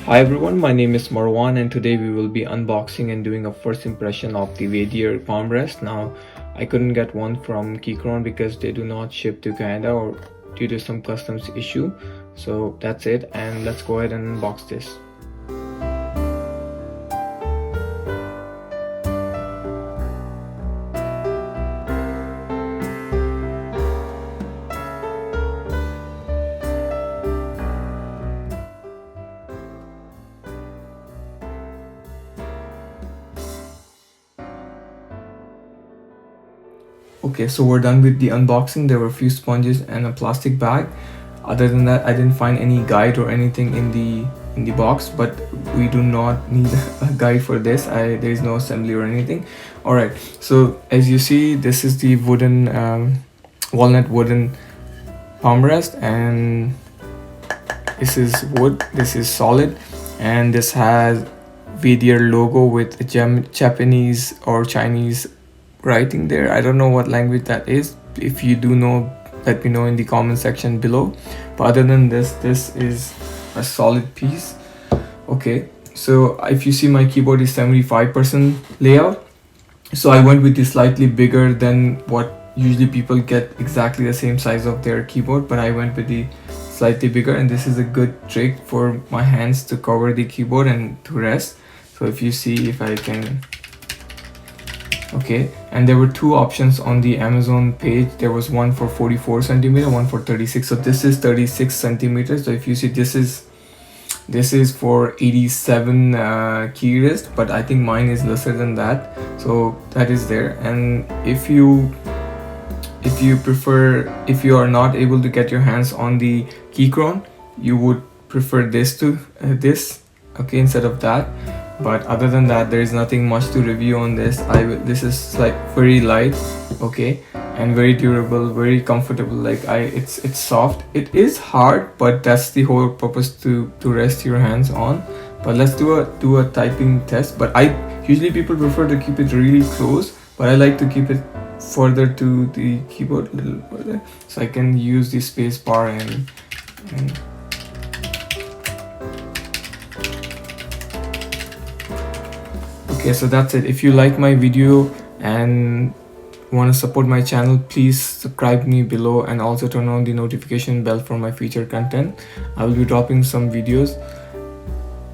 Hi everyone, my name is Marwan and today we will be unboxing and doing a first impression of the VAYDEER palm rest. Now, I couldn't get one from Keychron because they do not ship to Canada or due to some customs issue. So that's it, and let's go ahead and unbox this. Okay, so we're done with the unboxing. There were a few sponges and a plastic bag. Other than that, I didn't find any guide or anything in the box, but we do not need a guide for this. There is no assembly or anything. All right, so as you see, this is the wooden walnut wooden palm rest, and this is wood, this is solid, and this has VAYDEER logo with a Japanese or Chinese writing there. I don't know what language that is. If you do know, let me know in the comment section below. But other than this is a solid piece. Okay, so if you see, my keyboard is 75% layout, so I went with the slightly bigger than what usually people get exactly the same size of their keyboard, but I went with the slightly bigger, and this is a good trick for my hands to cover the keyboard and to rest. So if you see, if I can, okay, and there were two options on the Amazon page. There was one for 44 centimeter, one for 36. So this is 36 centimeters. So if you see, this is for 87 key rest, but I think mine is lesser than that, so that is there. And if you prefer, if you are not able to get your hands on the Keychron, you would prefer this to this, okay, instead of that. But other than that, there is nothing much to review on this. This is like very light, okay, and very durable, very comfortable. Like it's soft. It is hard, but that's the whole purpose, to rest your hands on. But let's do a typing test. But usually people prefer to keep it really close, but I like to keep it further to the keyboard, a little further, so I can use the space bar and okay, so that's it. If you like my video and want to support my channel, please subscribe me below and also turn on the notification bell for my future content. I will be dropping some videos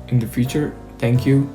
in the future. Thank you.